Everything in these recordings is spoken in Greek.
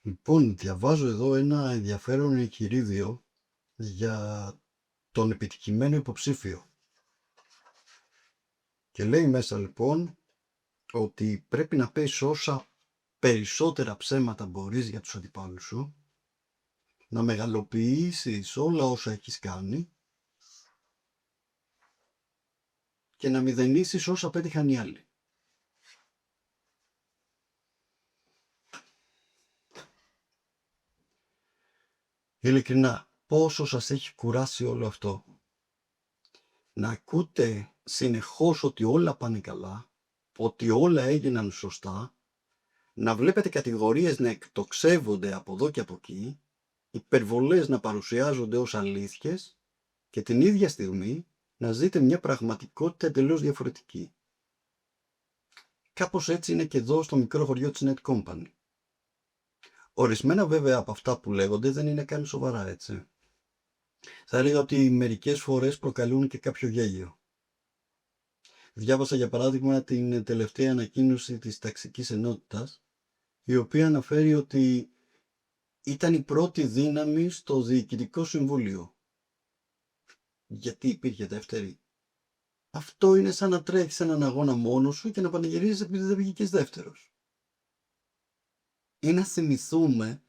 Λοιπόν, διαβάζω εδώ ένα ενδιαφέρον εγχειρίδιο για τον επιτυχημένο υποψήφιο. Και λέει μέσα λοιπόν ότι πρέπει να πεις όσα περισσότερα ψέματα μπορείς για τους αντιπάλους σου, να μεγαλοποιήσεις όλα όσα έχεις κάνει και να μηδενίσεις όσα πέτυχαν οι άλλοι. Ειλικρινά, πόσο σας έχει κουράσει όλο αυτό? Να ακούτε συνεχώς ότι όλα πάνε καλά, ότι όλα έγιναν σωστά, να βλέπετε κατηγορίες να εκτοξεύονται από εδώ και από εκεί, υπερβολές να παρουσιάζονται ως αλήθειες και την ίδια στιγμή να ζείτε μια πραγματικότητα εντελώς διαφορετική. Κάπως έτσι είναι και εδώ στο μικρό χωριό της Net Company. Ορισμένα βέβαια από αυτά που λέγονται δεν είναι καν σοβαρά, έτσι. Θα έλεγα ότι μερικές φορές προκαλούν και κάποιο γέλιο. Διάβασα για παράδειγμα την τελευταία ανακοίνωση της ταξικής ενότητας, η οποία αναφέρει ότι ήταν η πρώτη δύναμη στο Διοικητικό Συμβούλιο. Γιατί υπήρχε δεύτερη? Αυτό είναι σαν να τρέχεις έναν αγώνα μόνος σου και να πανηγυρίζεις επειδή δεν βγήκες δεύτερος. Ή να θυμηθούμε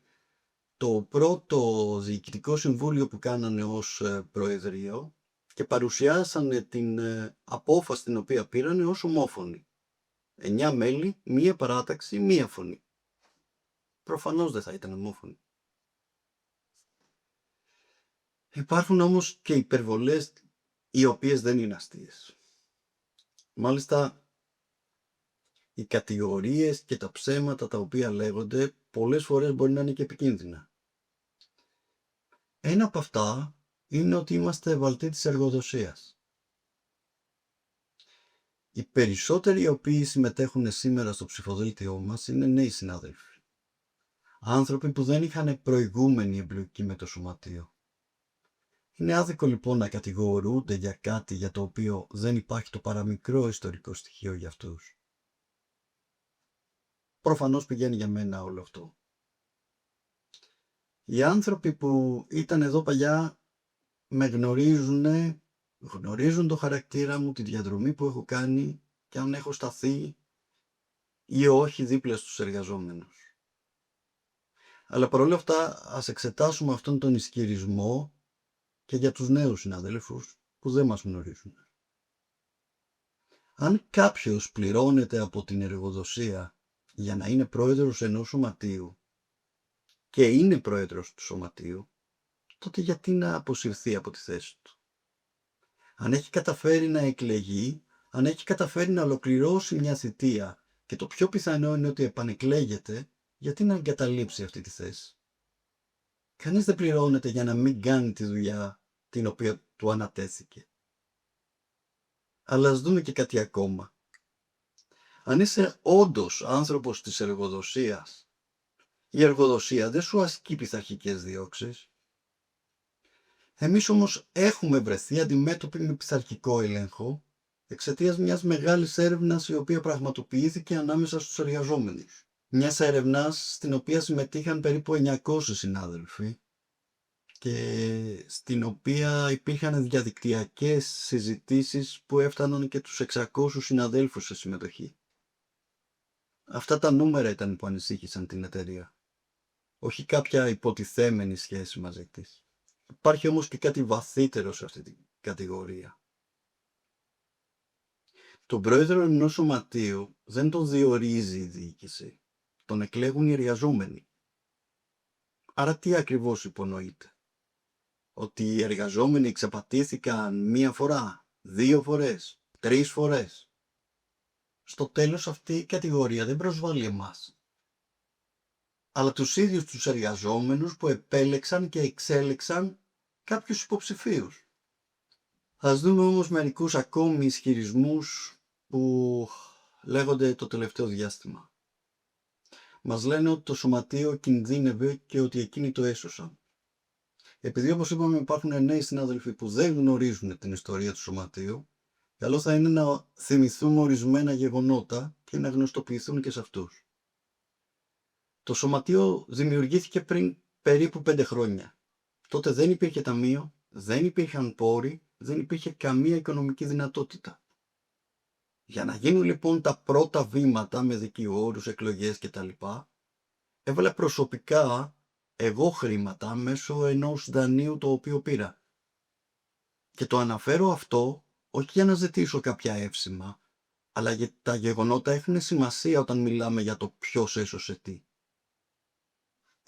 το πρώτο Διοικητικό Συμβούλιο που κάνανε ως Προεδρείο και παρουσιάσανε την απόφαση την οποία πήρανε ως ομόφωνη. 9 μέλη, μία παράταξη, μία φωνή. Προφανώς δεν θα ήταν ομόφωνη. Υπάρχουν όμως και υπερβολές οι οποίες δεν είναι αστείες. Μάλιστα, οι κατηγορίες και τα ψέματα τα οποία λέγονται πολλές φορές μπορεί να είναι και επικίνδυνα. Ένα από αυτά είναι ότι είμαστε βαλτοί της εργοδοσίας. Οι περισσότεροι οι οποίοι συμμετέχουν σήμερα στο ψηφοδέλτιό μας είναι νέοι συνάδελφοι. Άνθρωποι που δεν είχαν προηγούμενη εμπλοκή με το σωματείο. Είναι άδικο λοιπόν να κατηγορούνται για κάτι για το οποίο δεν υπάρχει το παραμικρό ιστορικό στοιχείο για αυτούς. Προφανώς πηγαίνει για μένα όλο αυτό. Οι άνθρωποι που ήταν εδώ παλιά με γνωρίζουν το χαρακτήρα μου, τη διαδρομή που έχω κάνει και αν έχω σταθεί ή όχι δίπλα στους εργαζόμενους. Αλλά παρόλα αυτά ας εξετάσουμε αυτόν τον ισχυρισμό και για τους νέους συναδέλφους που δεν μας γνωρίζουν. Αν κάποιος πληρώνεται από την εργοδοσία για να είναι πρόεδρος ενός σωματείου και είναι πρόεδρος του σωματείου, τότε γιατί να αποσυρθεί από τη θέση του? Αν έχει καταφέρει να εκλεγεί, αν έχει καταφέρει να ολοκληρώσει μια θητεία και το πιο πιθανό είναι ότι επανεκλέγεται, γιατί να εγκαταλείψει αυτή τη θέση? Κανείς δεν πληρώνεται για να μην κάνει τη δουλειά την οποία του ανατέθηκε. Αλλά ας δούμε και κάτι ακόμα. Αν είσαι όντως άνθρωπος της εργοδοσίας, η εργοδοσία δεν σου ασκεί πειθαρχικές διώξεις. Εμείς όμως έχουμε βρεθεί αντιμέτωποι με πειθαρχικό έλεγχο εξαιτίας μιας μεγάλης έρευνας η οποία πραγματοποιήθηκε ανάμεσα στους εργαζόμενους. Μιας έρευνας στην οποία συμμετείχαν περίπου 900 συνάδελφοι και στην οποία υπήρχαν διαδικτυακές συζητήσεις που έφταναν και τους 600 συναδέλφους σε συμμετοχή. Αυτά τα νούμερα ήταν που ανησύχησαν την εταιρεία, όχι κάποια υποτιθέμενη σχέση μαζί της. Υπάρχει όμως και κάτι βαθύτερο σε αυτή την κατηγορία. Τον πρόεδρο ενός σωματείου δεν τον διορίζει η διοίκηση, τον εκλέγουν οι εργαζόμενοι. Άρα τι ακριβώς υπονοείται? Ότι οι εργαζόμενοι εξαπατήθηκαν 1 φορά, 2 φορές, 3 φορές? Στο τέλος αυτή η κατηγορία δεν προσβάλλει εμάς, αλλά τους ίδιους τους εργαζόμενους που επέλεξαν και εξέλεξαν κάποιους υποψηφίους. Ας δούμε όμως μερικούς ακόμη ισχυρισμούς που λέγονται το τελευταίο διάστημα. Μας λένε ότι το σωματείο κινδύνευε και ότι εκείνοι το έσωσαν. Επειδή όπως είπαμε υπάρχουν νέοι συνάδελφοι που δεν γνωρίζουν την ιστορία του σωματείου, καλό θα είναι να θυμηθούμε ορισμένα γεγονότα και να γνωστοποιηθούν και σε αυτούς. Το σωματείο δημιουργήθηκε πριν περίπου 5 χρόνια. Τότε δεν υπήρχε ταμείο, δεν υπήρχαν πόροι, δεν υπήρχε καμία οικονομική δυνατότητα. Για να γίνουν λοιπόν τα πρώτα βήματα με δικηγόρους, εκλογές κτλ. Έβαλα προσωπικά εγώ χρήματα μέσω ενός δανείου το οποίο πήρα. Και το αναφέρω αυτό όχι για να ζητήσω κάποια εύσημα, αλλά γιατί τα γεγονότα έχουν σημασία όταν μιλάμε για το ποιος έσωσε τι.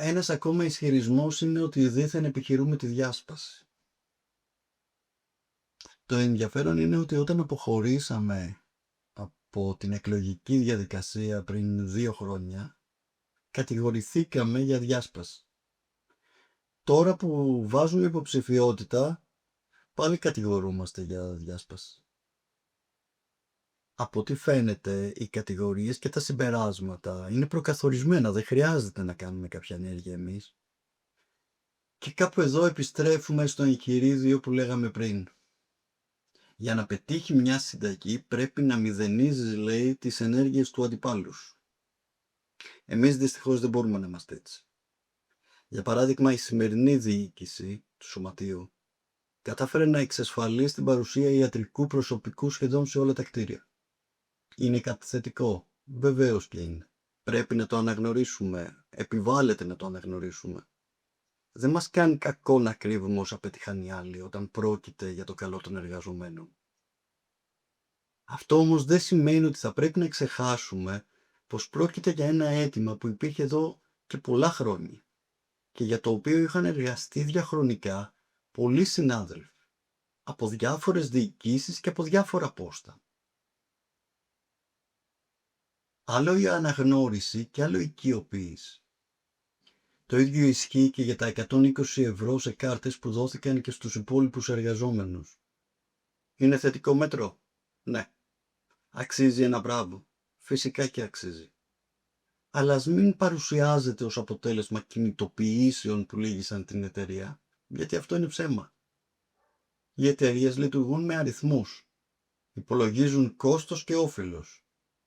Ένας ακόμα ισχυρισμός είναι ότι δήθεν επιχειρούμε τη διάσπαση. Το ενδιαφέρον είναι ότι όταν αποχωρήσαμε από την εκλογική διαδικασία πριν 2 χρόνια, κατηγορηθήκαμε για διάσπαση. Τώρα που βάζουμε υποψηφιότητα, πάλι κατηγορούμαστε για διάσπαση. Από ό,τι φαίνεται, οι κατηγορίες και τα συμπεράσματα είναι προκαθορισμένα, δεν χρειάζεται να κάνουμε κάποια ενέργεια εμείς. Και κάπου εδώ επιστρέφουμε στο εγχειρίδιο που λέγαμε πριν. Για να πετύχει μια συνταγή πρέπει να μηδενίζεις, λέει, τις ενέργειες του αντιπάλου σου. Εμείς δυστυχώς δεν μπορούμε να είμαστε έτσι. Για παράδειγμα, η σημερινή διοίκηση του σωματείου κατάφερε να εξασφαλίσει την παρουσία ιατρικού προσωπικού σχεδόν σε όλα τα κτίρια. Είναι κάτι θετικό, βεβαίως και είναι. Πρέπει να το αναγνωρίσουμε, επιβάλλεται να το αναγνωρίσουμε. Δεν μας κάνει κακό να κρύβουμε όσα πέτυχαν οι άλλοι όταν πρόκειται για το καλό των εργαζομένων. Αυτό όμως δεν σημαίνει ότι θα πρέπει να ξεχάσουμε πως πρόκειται για ένα αίτημα που υπήρχε εδώ και πολλά χρόνια και για το οποίο είχαν εργαστεί διαχρονικά πολλοί συνάδελφοι από διάφορες διοικήσεις και από διάφορα πόστα. Άλλο η αναγνώριση και άλλο η οικειοποίηση. Το ίδιο ισχύει και για τα 120 ευρώ σε κάρτες που δόθηκαν και στους υπόλοιπους εργαζόμενους. Είναι θετικό μέτρο? Ναι. Αξίζει ένα μπράβο? Φυσικά και αξίζει. Αλλά ας μην παρουσιάζεται ως αποτέλεσμα κινητοποιήσεων που λύγησαν την εταιρεία, γιατί αυτό είναι ψέμα. Οι εταιρείες λειτουργούν με αριθμούς. Υπολογίζουν κόστος και όφελος.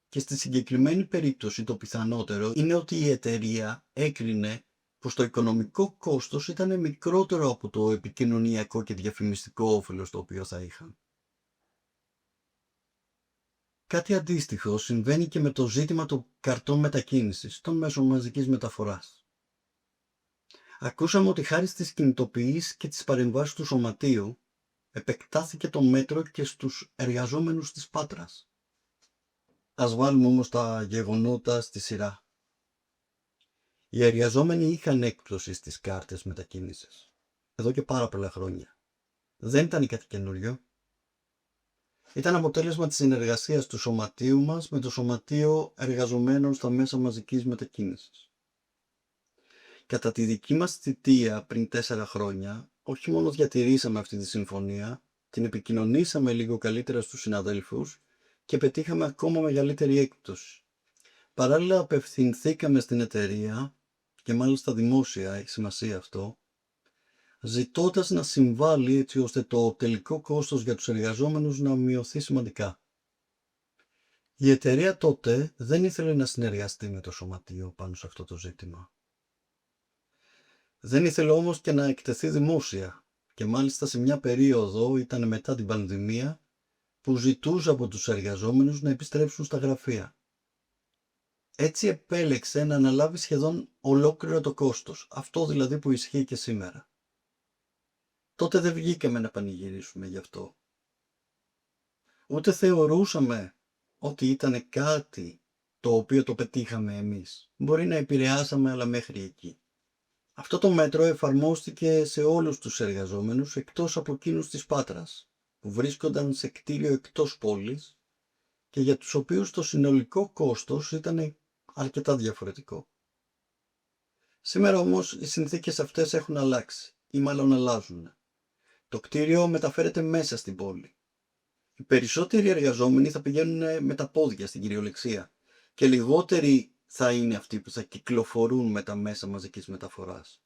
Και στη συγκεκριμένη περίπτωση το πιθανότερο είναι ότι η εταιρεία έκρινε πως το οικονομικό κόστος ήταν μικρότερο από το επικοινωνιακό και διαφημιστικό όφελος το οποίο θα είχαν. Κάτι αντίστοιχο συμβαίνει και με το ζήτημα των καρτών μετακίνησης των μέσων μαζικής μεταφοράς. Ακούσαμε ότι χάρη στις κινητοποιήσεις και τις παρεμβάσεις του σωματείου επεκτάθηκε το μέτρο και στους εργαζόμενους της Πάτρας. Ας βάλουμε όμως τα γεγονότα στη σειρά. Οι εργαζόμενοι είχαν έκπτωση στις κάρτες μετακίνησης εδώ και πάρα πολλά χρόνια. Δεν ήταν κάτι καινούριο. Ήταν αποτέλεσμα της συνεργασίας του σωματείου μας με το Σωματείο Εργαζομένων στα Μέσα Μαζικής Μετακίνησης. Κατά τη δική μας θητεία πριν 4 χρόνια, όχι μόνο διατηρήσαμε αυτή τη συμφωνία, την επικοινωνήσαμε λίγο καλύτερα στους συναδέλφους και πετύχαμε ακόμα μεγαλύτερη έκπτωση. Παράλληλα απευθυνθήκαμε στην εταιρεία, και μάλιστα δημόσια έχει σημασία αυτό, ζητώντας να συμβάλλει έτσι ώστε το τελικό κόστος για τους εργαζόμενους να μειωθεί σημαντικά. Η εταιρεία τότε δεν ήθελε να συνεργαστεί με το σωματείο πάνω σε αυτό το ζήτημα. Δεν ήθελε όμως και να εκτεθεί δημόσια και μάλιστα σε μια περίοδο, ήταν μετά την πανδημία, που ζητούσε από τους εργαζόμενους να επιστρέψουν στα γραφεία. Έτσι επέλεξε να αναλάβει σχεδόν ολόκληρο το κόστος, αυτό δηλαδή που ισχύει και σήμερα. Τότε δεν βγήκαμε να πανηγυρίσουμε γι' αυτό. Ούτε θεωρούσαμε ότι ήταν κάτι το οποίο το πετύχαμε εμείς. Μπορεί να επηρεάσαμε, αλλά μέχρι εκεί. Αυτό το μέτρο εφαρμόστηκε σε όλους τους εργαζόμενους εκτός από εκείνους της Πάτρας, που βρίσκονταν σε κτίριο εκτός πόλης και για τους οποίους το συνολικό κόστος ήταν αρκετά διαφορετικό. Σήμερα όμως οι συνθήκες αυτές έχουν αλλάξει ή μάλλον αλλάζουν. Το κτίριο μεταφέρεται μέσα στην πόλη. Οι περισσότεροι εργαζόμενοι θα πηγαίνουν με τα πόδια στην κυριολεξία και λιγότεροι θα είναι αυτοί που θα κυκλοφορούν με τα μέσα μαζικής μεταφοράς.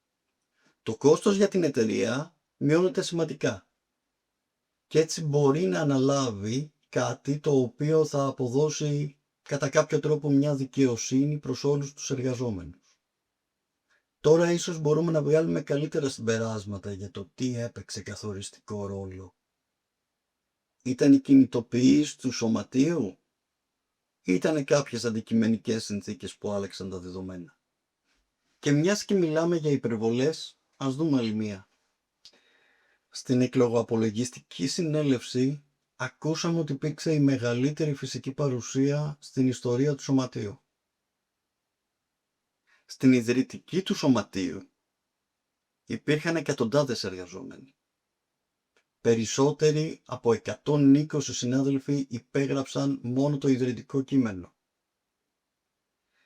Το κόστος για την εταιρεία μειώνεται σημαντικά και έτσι μπορεί να αναλάβει κάτι το οποίο θα αποδώσει κατά κάποιο τρόπο μια δικαιοσύνη προς όλους τους εργαζόμενους. Τώρα ίσως μπορούμε να βγάλουμε καλύτερα συμπεράσματα για το τι έπαιξε καθοριστικό ρόλο. Ήταν η κινητοποίηση του σωματείου ή ήταν κάποιες αντικειμενικές συνθήκες που άλλαξαν τα δεδομένα? Και μιας και μιλάμε για υπερβολές, ας δούμε άλλη μία. Στην εκλογοαπολογιστική συνέλευση ακούσαμε ότι υπήρξε η μεγαλύτερη φυσική παρουσία στην ιστορία του σωματείου. Στην ιδρυτική του σωματείου υπήρχαν εκατοντάδες εργαζόμενοι. Περισσότεροι από 120 συνάδελφοι υπέγραψαν μόνο το ιδρυτικό κείμενο.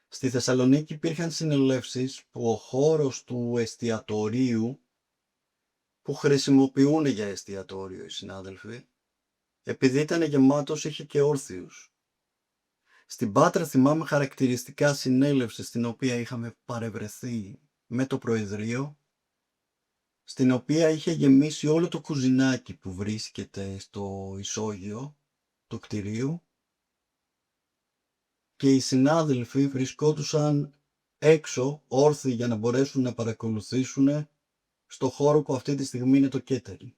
Στη Θεσσαλονίκη υπήρχαν συνελεύσεις που ο χώρος του εστιατορίου, που χρησιμοποιούν για εστιατόριο οι συνάδελφοι, επειδή ήταν γεμάτος, είχε και όρθιους. Στην Πάτρα θυμάμαι χαρακτηριστικά συνέλευση στην οποία είχαμε παρευρεθεί με το Προεδρείο, στην οποία είχε γεμίσει όλο το κουζινάκι που βρίσκεται στο ισόγειο του κτηρίου και οι συνάδελφοι βρισκόντουσαν έξω όρθιοι για να μπορέσουν να παρακολουθήσουν στο χώρο που αυτή τη στιγμή είναι το catering.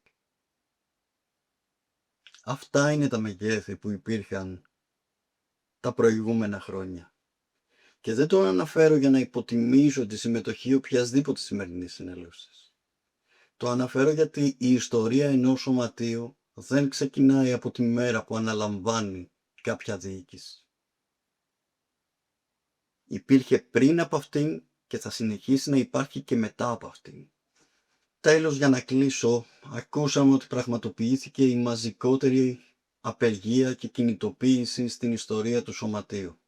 Αυτά είναι τα μεγέθη που υπήρχαν τα προηγούμενα χρόνια. Και δεν το αναφέρω για να υποτιμήσω τη συμμετοχή οποιασδήποτε σημερινής συνέλευσης. Το αναφέρω γιατί η ιστορία ενός σωματείου δεν ξεκινάει από τη μέρα που αναλαμβάνει κάποια διοίκηση. Υπήρχε πριν από αυτήν και θα συνεχίσει να υπάρχει και μετά από αυτήν. Τέλος, για να κλείσω, ακούσαμε ότι πραγματοποιήθηκε η μαζικότερη απεργία και κινητοποίηση στην ιστορία του σωματείου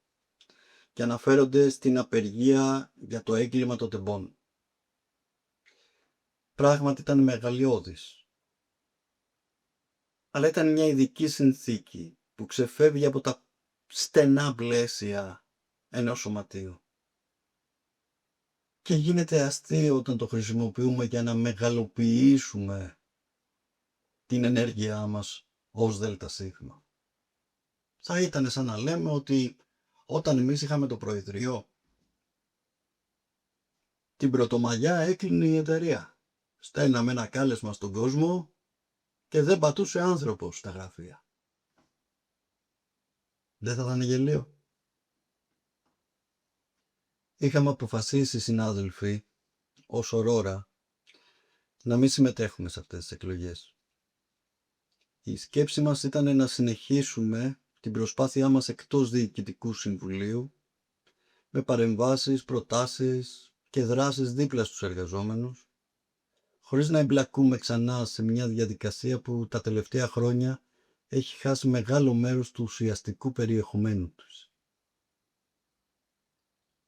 και αναφέρονται στην απεργία για το έγκλημα των τεμπών. Πράγματι ήταν μεγαλειώδης, αλλά ήταν μια ειδική συνθήκη που ξεφεύγει από τα στενά πλαίσια ενός σωματείου και γίνεται αστείο όταν το χρησιμοποιούμε για να μεγαλοποιήσουμε την ενέργειά μας ως ΔΣ. Θα ήταν σαν να λέμε ότι όταν εμείς είχαμε το Προεδρείο, την Πρωτομαγιά έκλεινε η εταιρεία. Στέλναμε ένα κάλεσμα στον κόσμο και δεν πατούσε άνθρωπος στα γραφεία. Δεν θα ήταν γελίο? Είχαμε αποφασίσει, συνάδελφοι, ως Ορόρα, να μην συμμετέχουμε σε αυτές τις εκλογές. Η σκέψη μας ήταν να συνεχίσουμε την προσπάθειά μας εκτός Διοικητικού Συμβουλίου, με παρεμβάσεις, προτάσεις και δράσεις δίπλα στους εργαζόμενους, χωρίς να εμπλακούμε ξανά σε μια διαδικασία που τα τελευταία χρόνια έχει χάσει μεγάλο μέρος του ουσιαστικού περιεχομένου τους.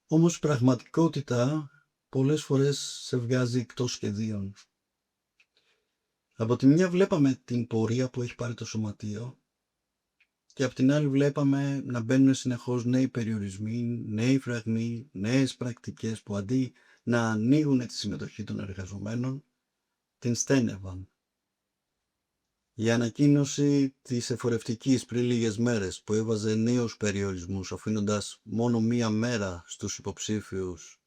Όμως η πραγματικότητα πολλές φορές σε βγάζει εκτός σχεδίων. Από τη μια βλέπαμε την πορεία που έχει πάρει το σωματείο και από την άλλη βλέπαμε να μπαίνουν συνεχώς νέοι περιορισμοί, νέοι φραγμοί, νέες πρακτικές που αντί να ανοίγουν τη συμμετοχή των εργαζομένων, την στένευαν. Η ανακοίνωση της εφορευτικής πριν λίγες μέρες που έβαζε νέους περιορισμούς αφήνοντας μόνο μία μέρα στους υποψήφιους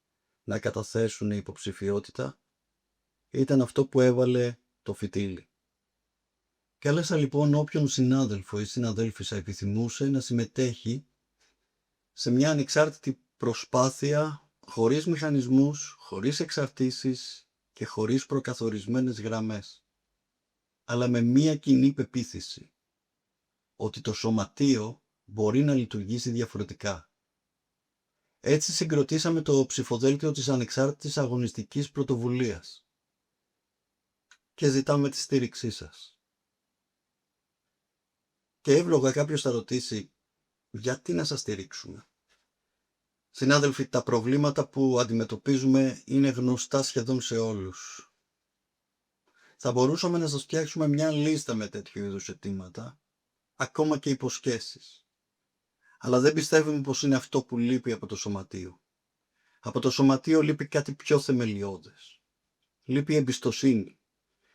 να καταθέσουν υποψηφιότητα ήταν αυτό που έβαλε το φυτίλι. Κάλεσα λοιπόν όποιον συνάδελφο ή συναδέλφισσα επιθυμούσε να συμμετέχει σε μια ανεξάρτητη προσπάθεια χωρίς μηχανισμούς, χωρίς εξαρτήσεις και χωρίς προκαθορισμένες γραμμές, αλλά με μία κοινή πεποίθηση ότι το σωματείο μπορεί να λειτουργήσει διαφορετικά. Έτσι συγκροτήσαμε το ψηφοδέλτιο της Ανεξάρτητης Αγωνιστικής Πρωτοβουλίας και ζητάμε τη στήριξή σας. Και εύλογα κάποιος θα ρωτήσει, γιατί να σας στηρίξουμε? Συνάδελφοι, τα προβλήματα που αντιμετωπίζουμε είναι γνωστά σχεδόν σε όλους. Θα μπορούσαμε να σας φτιάξουμε μια λίστα με τέτοιου είδους αιτήματα, ακόμα και υποσχέσεις. Αλλά δεν πιστεύουμε πως είναι αυτό που λείπει από το σωματείο. Από το σωματείο λείπει κάτι πιο θεμελιώδες. Λείπει η εμπιστοσύνη,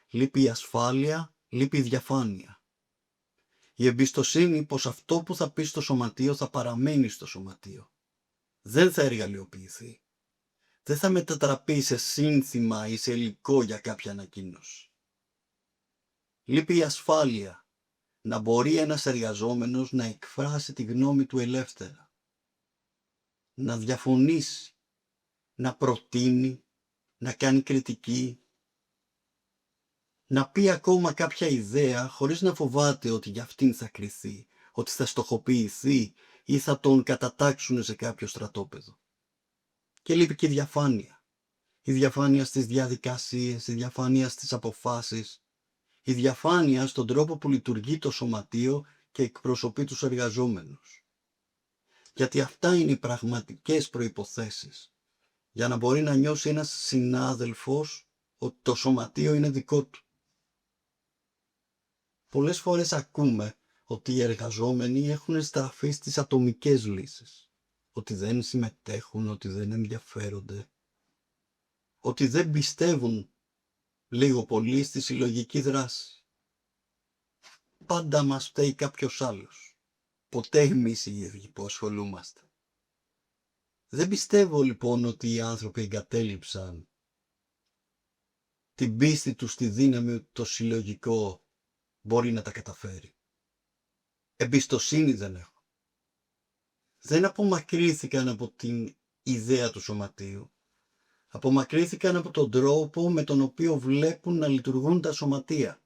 λείπει η ασφάλεια, λείπει η διαφάνεια. Η εμπιστοσύνη πως αυτό που θα πει στο σωματείο θα παραμείνει στο σωματείο. Δεν θα εργαλειοποιηθεί. δεν θα μετατραπεί σε σύνθημα ή σε υλικό για κάποια ανακοίνωση. Λείπει η ασφάλεια να μπορεί ένας εργαζόμενος να εκφράσει τη γνώμη του ελεύθερα, να διαφωνήσει, να προτείνει, να κάνει κριτική, να πει ακόμα κάποια ιδέα χωρίς να φοβάται ότι για αυτήν θα κριθεί, ότι θα στοχοποιηθεί ή θα τον κατατάξουν σε κάποιο στρατόπεδο. Και λείπει και η διαφάνεια. Η διαφάνεια στις διαδικασίες, η διαφάνεια στις αποφάσεις, η διαφάνεια στον τρόπο που λειτουργεί το σωματείο και εκπροσωπεί τους εργαζόμενους. Γιατί αυτά είναι οι πραγματικές προϋποθέσεις για να μπορεί να νιώσει ένας συνάδελφος ότι το σωματείο είναι δικό του. Πολλές φορές ακούμε ότι οι εργαζόμενοι έχουν στραφεί στις ατομικές λύσεις, ότι δεν συμμετέχουν, ότι δεν ενδιαφέρονται, ότι δεν πιστεύουν λίγο πολύ στη συλλογική δράση. Πάντα μας φταίει κάποιος άλλος, ποτέ εμείς οι ίδιοι που ασχολούμαστε. Δεν πιστεύω λοιπόν ότι οι άνθρωποι εγκατέλειψαν την πίστη τους στη δύναμη ότι το συλλογικό μπορεί να τα καταφέρει. Εμπιστοσύνη δεν έχω. Δεν απομακρύνθηκαν από την ιδέα του σωματείου. Απομακρύνθηκαν από τον τρόπο με τον οποίο βλέπουν να λειτουργούν τα σωματεία.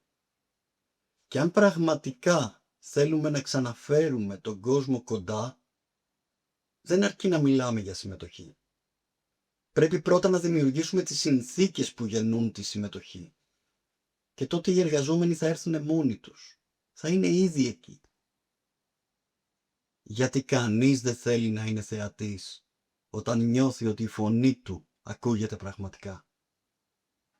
Και αν πραγματικά θέλουμε να ξαναφέρουμε τον κόσμο κοντά, δεν αρκεί να μιλάμε για συμμετοχή. Πρέπει πρώτα να δημιουργήσουμε τις συνθήκες που γεννούν τη συμμετοχή. Και τότε οι εργαζόμενοι θα έρθουν μόνοι τους. Θα είναι ήδη εκεί. Γιατί κανείς δεν θέλει να είναι θεατής όταν νιώθει ότι η φωνή του ακούγεται πραγματικά.